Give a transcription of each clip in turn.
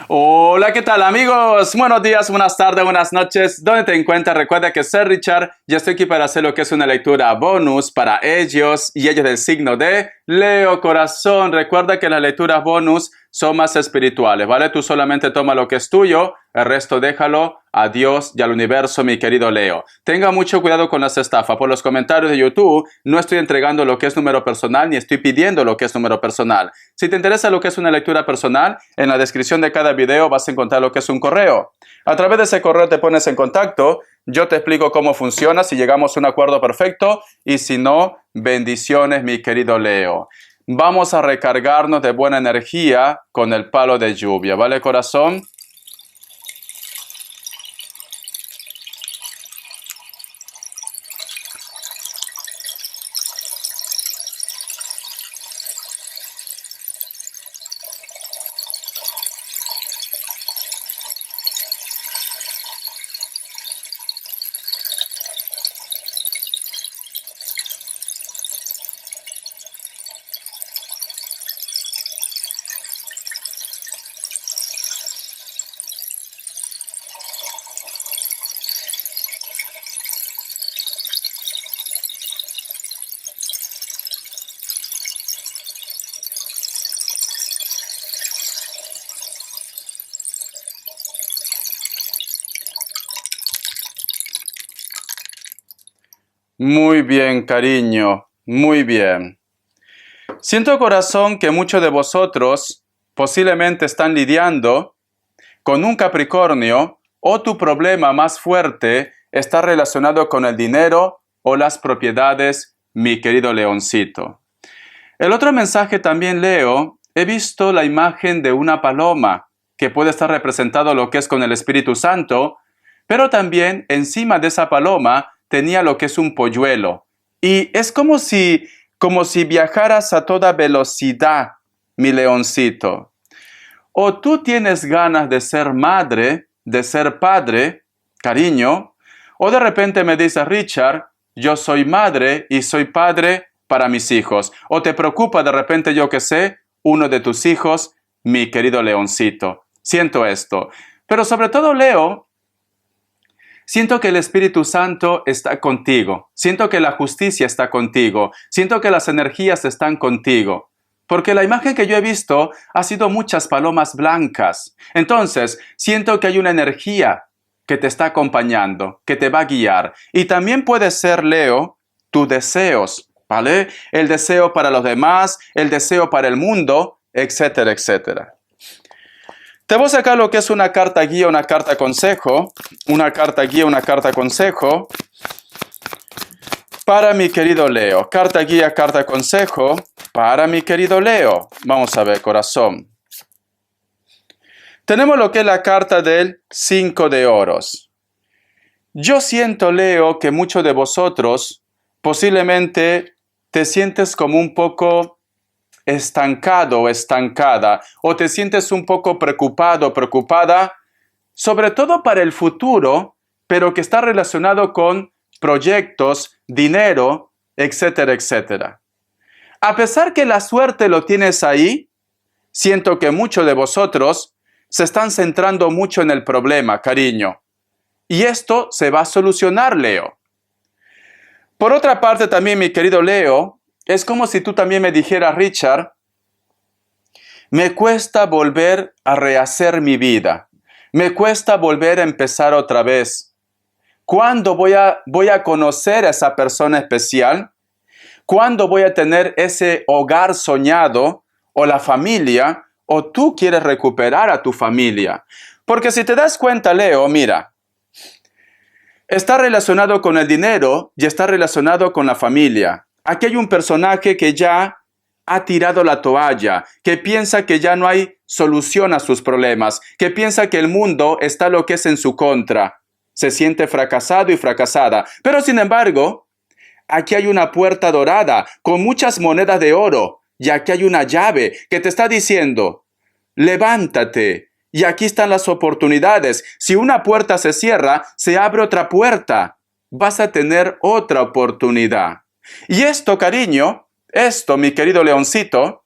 Hola, ¿qué tal amigos? Buenos días, buenas tardes, buenas noches. ¿Dónde te encuentras? Recuerda que soy Richard. Ya estoy aquí para hacer lo que es una lectura bonus para ellos y ellos del signo de Leo Corazón. Recuerda que las lecturas bonus son más espirituales, ¿vale? Tú solamente toma lo que es tuyo, el resto déjalo a Dios y al universo, mi querido Leo. Tenga mucho cuidado con las estafas. Por los comentarios de YouTube no estoy entregando lo que es número personal ni estoy pidiendo lo que es número personal. Si te interesa lo que es una lectura personal, en la descripción de cada video vas a encontrar lo que es un correo. A través de ese correo te pones en contacto, yo te explico cómo funciona, si llegamos a un acuerdo perfecto y si no, bendiciones mi querido Leo. Vamos a recargarnos de buena energía con el palo de lluvia, ¿vale, corazón? Muy bien, cariño, muy bien. Siento, corazón, que muchos de vosotros posiblemente están lidiando con un Capricornio o tu problema más fuerte está relacionado con el dinero o las propiedades, mi querido leoncito. El otro mensaje también leo, he visto la imagen de una paloma que puede estar representado lo que es con el Espíritu Santo, pero también encima de esa paloma tenía lo que es un polluelo. Y es como si viajaras a toda velocidad, mi leoncito. O tú tienes ganas de ser madre, de ser padre, cariño, o de repente me dices, Richard, yo soy madre y soy padre para mis hijos. O te preocupa de repente, yo que sé, uno de tus hijos, mi querido leoncito. Siento esto. Pero sobre todo, Leo, siento que el Espíritu Santo está contigo. Siento que la justicia está contigo. Siento que las energías están contigo. Porque la imagen que yo he visto ha sido muchas palomas blancas. Entonces, siento que hay una energía que te está acompañando, que te va a guiar. Y también puede ser, Leo, tus deseos, ¿vale? El deseo para los demás, el deseo para el mundo, etcétera, etcétera. Te voy a sacar lo que es una carta guía, una carta consejo, una carta guía, una carta consejo para mi querido Leo. Carta guía, carta consejo para mi querido Leo. Vamos a ver, corazón. Tenemos lo que es la carta del 5 de oros. Yo siento, Leo, que muchos de vosotros posiblemente te sientes como un poco estancado o estancada, o te sientes un poco preocupado o preocupada, sobre todo para el futuro, pero que está relacionado con proyectos, dinero, etcétera, etcétera. A pesar que la suerte lo tienes ahí, siento que muchos de vosotros se están centrando mucho en el problema, cariño. Y esto se va a solucionar, Leo. Por otra parte también, mi querido Leo, es como si tú también me dijeras, Richard, me cuesta volver a rehacer mi vida. Me cuesta volver a empezar otra vez. ¿Cuándo voy a conocer a esa persona especial? ¿Cuándo voy a tener ese hogar soñado o la familia? ¿O tú quieres recuperar a tu familia? Porque si te das cuenta, Leo, mira, está relacionado con el dinero y está relacionado con la familia. Aquí hay un personaje que ya ha tirado la toalla, que piensa que ya no hay solución a sus problemas, que piensa que el mundo está lo que es en su contra. Se siente fracasado y fracasada. Pero sin embargo, aquí hay una puerta dorada con muchas monedas de oro y aquí hay una llave que te está diciendo, levántate. Y aquí están las oportunidades. Si una puerta se cierra, se abre otra puerta. Vas a tener otra oportunidad. Y esto, cariño, esto, mi querido leoncito,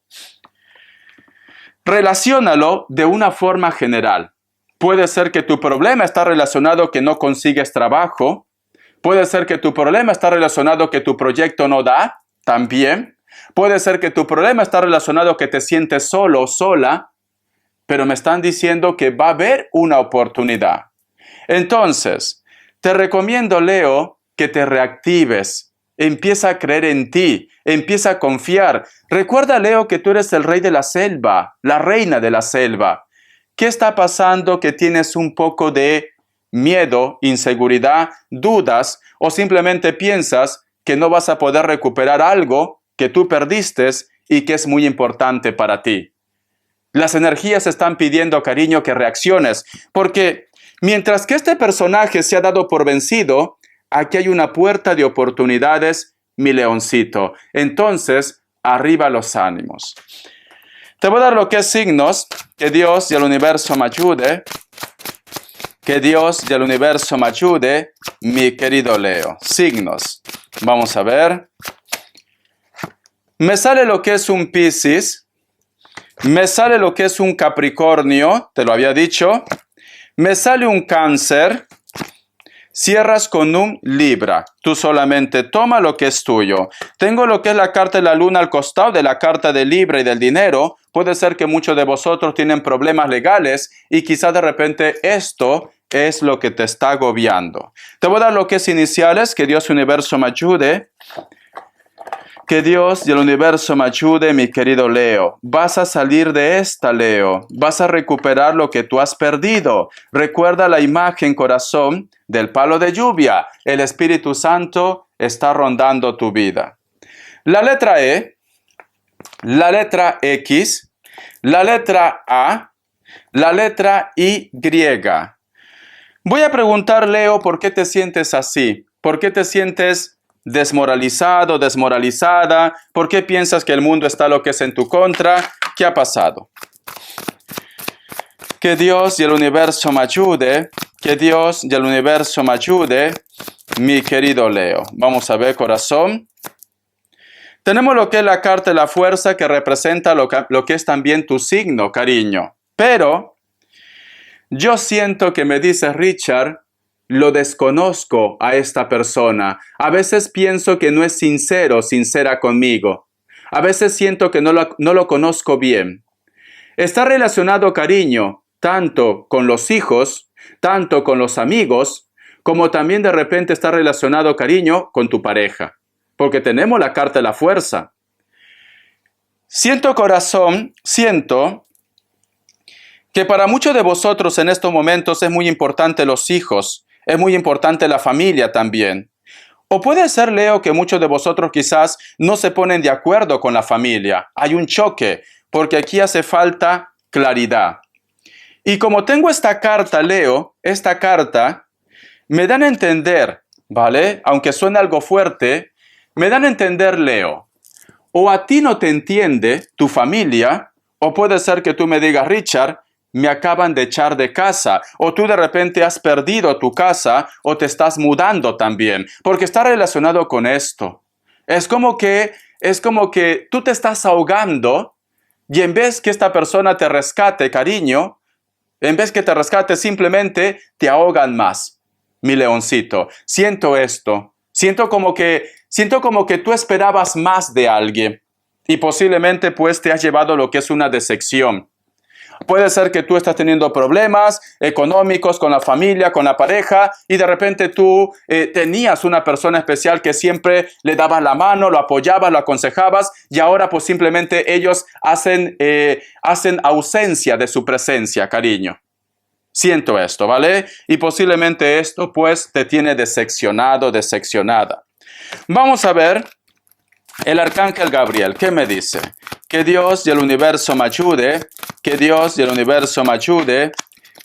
Relaciónalo de una forma general. Puede ser que tu problema está relacionado que no consigues trabajo. Puede ser que tu problema está relacionado que tu proyecto no da, también. Puede ser que tu problema está relacionado que te sientes solo o sola, pero me están diciendo que va a haber una oportunidad. Entonces, te recomiendo, Leo, que te reactives. Empieza a creer en ti, empieza a confiar. Recuerda, Leo, que tú eres el rey de la selva, la reina de la selva. ¿Qué está pasando que tienes un poco de miedo, inseguridad, dudas o simplemente piensas que no vas a poder recuperar algo que tú perdiste y que es muy importante para ti? Las energías están pidiendo, cariño, que reacciones, porque mientras que este personaje se ha dado por vencido, aquí hay una puerta de oportunidades, mi leoncito. Entonces, arriba los ánimos. Te voy a dar lo que es signos, que Dios y el universo me ayude. Que Dios y el universo me ayude, mi querido Leo. Signos. Vamos a ver. Me sale lo que es un Piscis. Me sale lo que es un Capricornio, te lo había dicho. Me sale un Cáncer. Cierras con un Libra. Tú solamente toma lo que es tuyo. Tengo lo que es la carta de la luna al costado de la carta de Libra y del dinero. Puede ser que muchos de vosotros tienen problemas legales y quizás de repente esto es lo que te está agobiando. Te voy a dar lo que es iniciales. Que Dios y el universo me ayude. Que Dios y el universo me ayude, mi querido Leo. Vas a salir de esta, Leo. Vas a recuperar lo que tú has perdido. Recuerda la imagen, corazón, del palo de lluvia. El Espíritu Santo está rondando tu vida. La letra E, la letra X, la letra A, la letra Y. Voy a preguntar, Leo, ¿por qué te sientes así? ¿Por qué te sientes desmoralizado, desmoralizada? ¿Por qué piensas que el mundo está lo que es en tu contra? ¿Qué ha pasado? Que Dios y el universo me ayude. Que Dios y el universo me ayude, mi querido Leo. Vamos a ver, corazón. Tenemos lo que es la carta de la fuerza, que representa lo que es también tu signo, cariño. Pero yo siento que me dice Richard, lo desconozco a esta persona. A veces pienso que no es sincero, sincera conmigo. A veces siento que no lo conozco bien. Está relacionado, cariño, tanto con los hijos, tanto con los amigos, como también de repente está relacionado, cariño, con tu pareja. Porque tenemos la carta de la fuerza. Siento, corazón, siento que para muchos de vosotros en estos momentos es muy importante los hijos. Es muy importante la familia también. O puede ser, Leo, que muchos de vosotros quizás no se ponen de acuerdo con la familia. Hay un choque, porque aquí hace falta claridad. Y como tengo esta carta, Leo, esta carta, me dan a entender, ¿vale? Aunque suene algo fuerte, me dan a entender, Leo, o a ti no te entiende tu familia, o puede ser que tú me digas, Richard, me acaban de echar de casa, o tú de repente has perdido tu casa, o te estás mudando también, porque está relacionado con esto. Es como que tú te estás ahogando, y en vez que esta persona te rescate, cariño, en vez que te rescate, simplemente te ahogan más, mi leoncito. Siento esto, siento como que tú esperabas más de alguien, y posiblemente pues te has llevado lo que es una decepción. Puede ser que tú estás teniendo problemas económicos con la familia, con la pareja, y de repente tú tenías una persona especial que siempre le dabas la mano, lo apoyabas, lo aconsejabas, y ahora pues simplemente ellos hacen ausencia de su presencia, cariño. Siento esto, ¿vale? Y posiblemente esto pues te tiene decepcionado, decepcionada. Vamos a ver el arcángel Gabriel. ¿Qué me dice? Que Dios y el universo me ayude. Que Dios y el universo me ayude,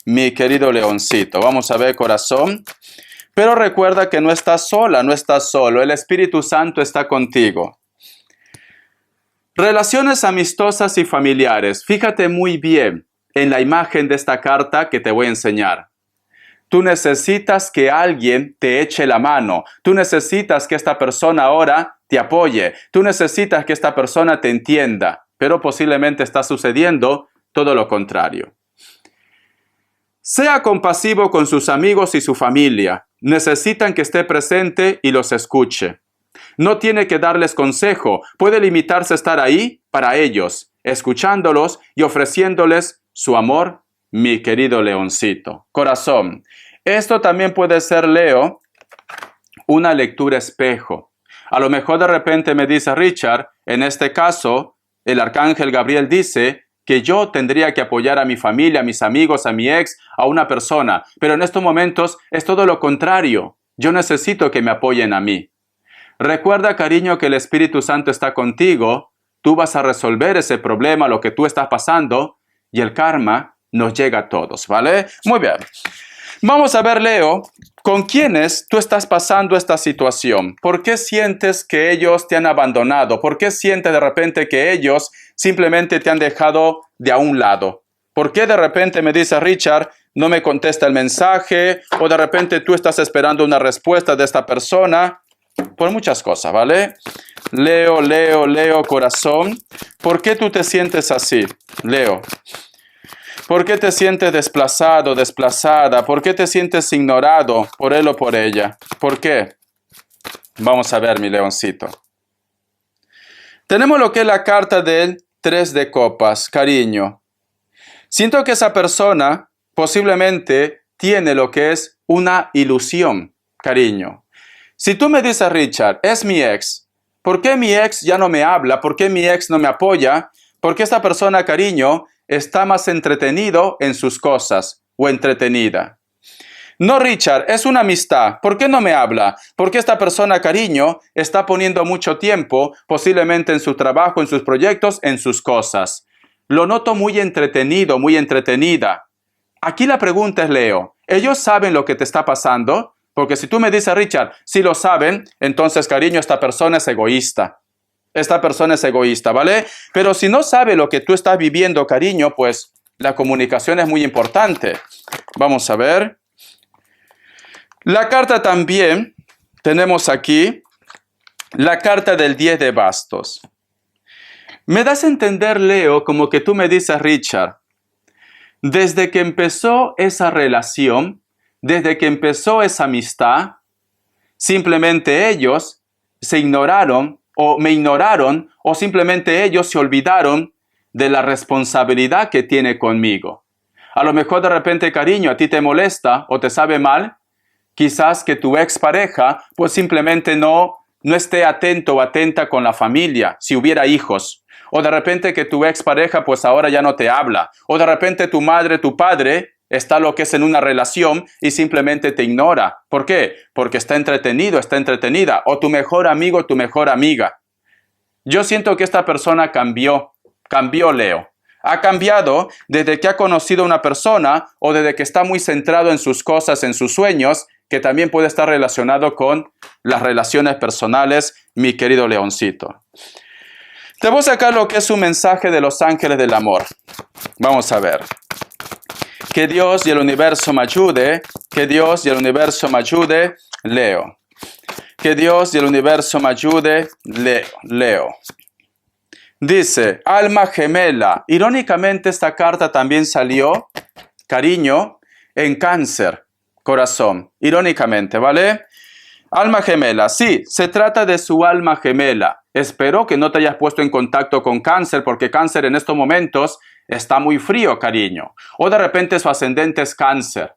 mi querido leoncito. Vamos a ver, corazón. Pero recuerda que no estás sola, no estás solo. El Espíritu Santo está contigo. Relaciones amistosas y familiares. Fíjate muy bien en la imagen de esta carta que te voy a enseñar. Tú necesitas que alguien te eche la mano. Tú necesitas que esta persona ahora te apoye. Tú necesitas que esta persona te entienda. Pero posiblemente está sucediendo todo lo contrario. Sea compasivo con sus amigos y su familia. Necesitan que esté presente y los escuche. No tiene que darles consejo, puede limitarse a estar ahí para ellos, escuchándolos y ofreciéndoles su amor, mi querido leoncito. Corazón, esto también puede ser, Leo, una lectura espejo. A lo mejor de repente me dice Richard, en este caso, el arcángel Gabriel dice que yo tendría que apoyar a mi familia, a mis amigos, a mi ex, a una persona. Pero en estos momentos es todo lo contrario. Yo necesito que me apoyen a mí. Recuerda, cariño, que el Espíritu Santo está contigo. Tú vas a resolver ese problema, lo que tú estás pasando, y el karma nos llega a todos, ¿vale? Muy bien. Vamos a ver, Leo, ¿con quiénes tú estás pasando esta situación? ¿Por qué sientes que ellos te han abandonado? ¿Por qué sientes de repente que ellos simplemente te han dejado de a un lado? ¿Por qué de repente me dice Richard, no me contesta el mensaje? O de repente tú estás esperando una respuesta de esta persona. Por muchas cosas, ¿vale? Leo, corazón. ¿Por qué tú te sientes así, Leo? ¿Por qué te sientes desplazado, desplazada? ¿Por qué te sientes ignorado por él o por ella? ¿Por qué? Vamos a ver, mi leoncito. Tenemos lo que es la carta del 3 de copas, cariño. Siento que esa persona posiblemente tiene lo que es una ilusión, cariño. Si tú me dices, Richard, es mi ex, ¿por qué mi ex ya no me habla? ¿Por qué mi ex no me apoya? Porque esta persona, cariño, está más entretenido en sus cosas o entretenida. No, Richard, es una amistad. ¿Por qué no me habla? Porque esta persona, cariño, está poniendo mucho tiempo, posiblemente en su trabajo, en sus proyectos, en sus cosas. Lo noto muy entretenido, muy entretenida. Aquí la pregunta es, Leo, ¿ellos saben lo que te está pasando? Porque si tú me dices, Richard, si lo saben, entonces, cariño, esta persona es egoísta. Esta persona es egoísta, ¿vale? Pero si no sabe lo que tú estás viviendo, cariño, pues la comunicación es muy importante. Vamos a ver. La carta también, tenemos aquí, la carta del 10 de bastos. Me das a entender, Leo, como que tú me dices, Richard, desde que empezó esa relación, desde que empezó esa amistad, simplemente ellos se ignoraron, o me ignoraron, o simplemente ellos se olvidaron de la responsabilidad que tiene conmigo. A lo mejor de repente, cariño, a ti te molesta o te sabe mal, quizás que tu expareja pues simplemente no esté atento o atenta con la familia, si hubiera hijos. O de repente que tu expareja pues ahora ya no te habla. O de repente tu madre, tu padre está lo que es en una relación y simplemente te ignora. ¿Por qué? Porque está entretenido, está entretenida. O tu mejor amigo, tu mejor amiga. Yo siento que esta persona cambió, Leo. Ha cambiado desde que ha conocido a una persona o desde que está muy centrado en sus cosas, en sus sueños, que también puede estar relacionado con las relaciones personales, mi querido leoncito. Te voy a sacar lo que es un mensaje de los ángeles del amor. Vamos a ver. Que Dios y el universo me ayude. Que Dios y el universo me ayude. Leo. Que Dios y el universo me ayude. Leo. Dice, alma gemela. Irónicamente esta carta también salió, cariño, en Cáncer, corazón. Irónicamente, ¿vale? Alma gemela. Sí, se trata de su alma gemela. Espero que no te hayas puesto en contacto con Cáncer, porque Cáncer en estos momentos está muy frío, cariño. O de repente su ascendente es Cáncer.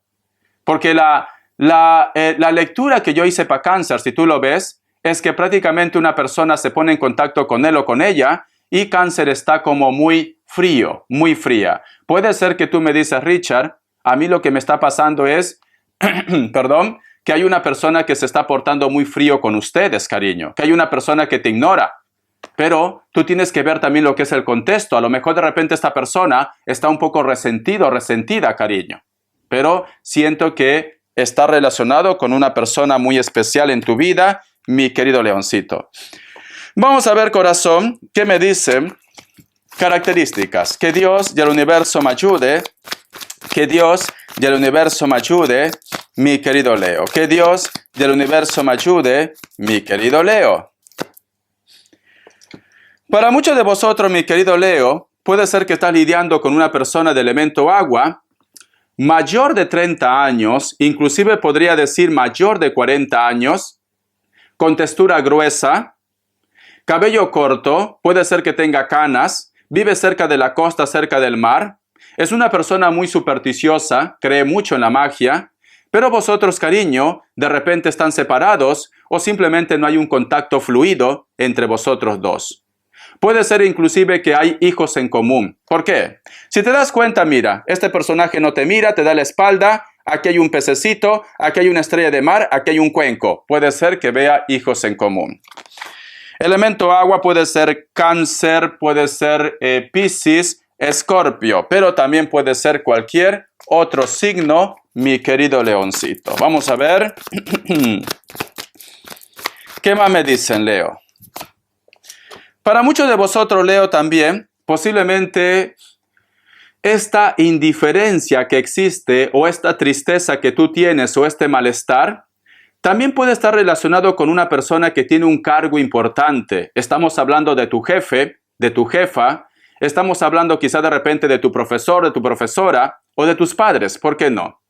Porque la lectura que yo hice para Cáncer, si tú lo ves, es que prácticamente una persona se pone en contacto con él o con ella y Cáncer está como muy frío, muy fría. Puede ser que tú me dices, Richard, a mí lo que me está pasando es, perdón, que hay una persona que se está portando muy frío con ustedes, cariño. Que hay una persona que te ignora. Pero tú tienes que ver también lo que es el contexto. A lo mejor de repente esta persona está un poco resentido, resentida, cariño. Pero siento que está relacionado con una persona muy especial en tu vida, mi querido leoncito. Vamos a ver, corazón, qué me dicen características. Que Dios y el universo me ayude. Que Dios y el universo me ayude, mi querido Leo. Que Dios y el universo me ayude, mi querido Leo. Para muchos de vosotros, mi querido Leo, puede ser que estás lidiando con una persona de elemento agua, mayor de 30 años, inclusive podría decir mayor de 40 años, con textura gruesa, cabello corto, puede ser que tenga canas, vive cerca de la costa, cerca del mar, es una persona muy supersticiosa, cree mucho en la magia, pero vosotros, cariño, de repente están separados o simplemente no hay un contacto fluido entre vosotros dos. Puede ser inclusive que hay hijos en común. ¿Por qué? Si te das cuenta, mira, este personaje no te mira, te da la espalda, aquí hay un pececito, aquí hay una estrella de mar, aquí hay un cuenco. Puede ser que vea hijos en común. Elemento agua puede ser Cáncer, puede ser Piscis, Escorpio, pero también puede ser cualquier otro signo, mi querido leoncito. Vamos a ver. ¿Qué más me dicen, Leo? Para muchos de vosotros, Leo, también, posiblemente esta indiferencia que existe o esta tristeza que tú tienes o este malestar, también puede estar relacionado con una persona que tiene un cargo importante. Estamos hablando de tu jefe, de tu jefa, estamos hablando quizá de repente de tu profesor, de tu profesora o de tus padres, ¿por qué no?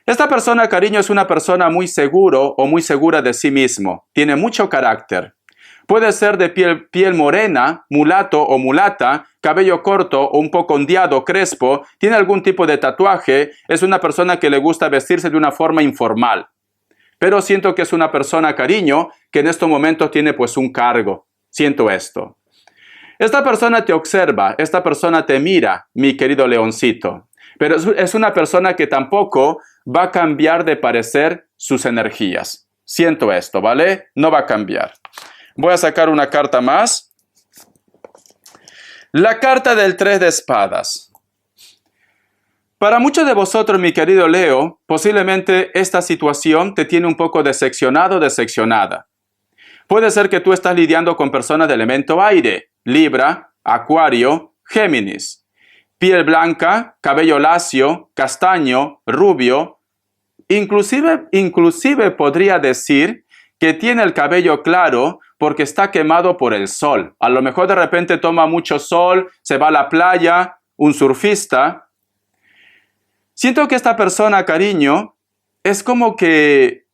Esta persona, cariño, es una persona muy seguro o muy segura de sí mismo, tiene mucho carácter. Puede ser de piel morena, mulato o mulata, cabello corto o un poco ondeado, crespo, tiene algún tipo de tatuaje, es una persona que le gusta vestirse de una forma informal. Pero siento que es una persona, cariño, que en estos momentos tiene pues un cargo. Siento esto. Esta persona te observa, esta persona te mira, mi querido leoncito. Pero es una persona que tampoco va a cambiar de parecer sus energías. Siento esto, ¿vale? No va a cambiar. Voy a sacar una carta más. La carta del 3 de espadas. Para muchos de vosotros, mi querido Leo, posiblemente esta situación te tiene un poco decepcionado o decepcionada. Puede ser que tú estás lidiando con personas de elemento aire, Libra, Acuario, Géminis. Piel blanca, cabello lacio, castaño, rubio. Inclusive podría decir que tiene el cabello claro porque está quemado por el sol. A lo mejor de repente toma mucho sol, se va a la playa, un surfista. Siento que esta persona, cariño, es como que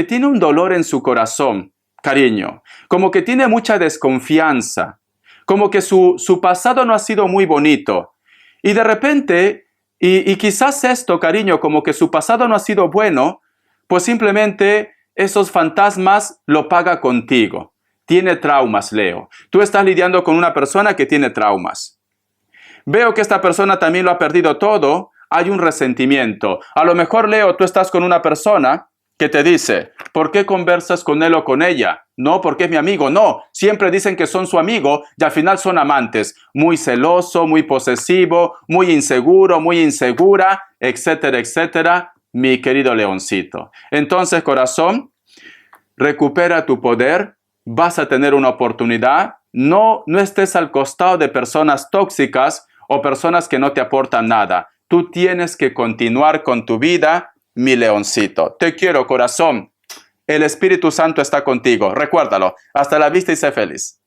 tiene un dolor en su corazón, cariño. Como que tiene mucha desconfianza. Como que su pasado no ha sido muy bonito. Y de repente, y quizás esto, cariño, como que su pasado no ha sido bueno, pues simplemente esos fantasmas lo paga contigo. Tiene traumas, Leo. Tú estás lidiando con una persona que tiene traumas. Veo que esta persona también lo ha perdido todo. Hay un resentimiento. A lo mejor, Leo, tú estás con una persona que te dice, ¿por qué conversas con él o con ella? No, porque es mi amigo. No, siempre dicen que son su amigo y al final son amantes. Muy celoso, muy posesivo, muy inseguro, muy insegura, etcétera, etcétera, mi querido leoncito. Entonces, corazón, recupera tu poder, vas a tener una oportunidad. No estés al costado de personas tóxicas o personas que no te aportan nada. Tú tienes que continuar con tu vida, mi leoncito. Te quiero, corazón. El Espíritu Santo está contigo. Recuérdalo. Hasta la vista y sé feliz.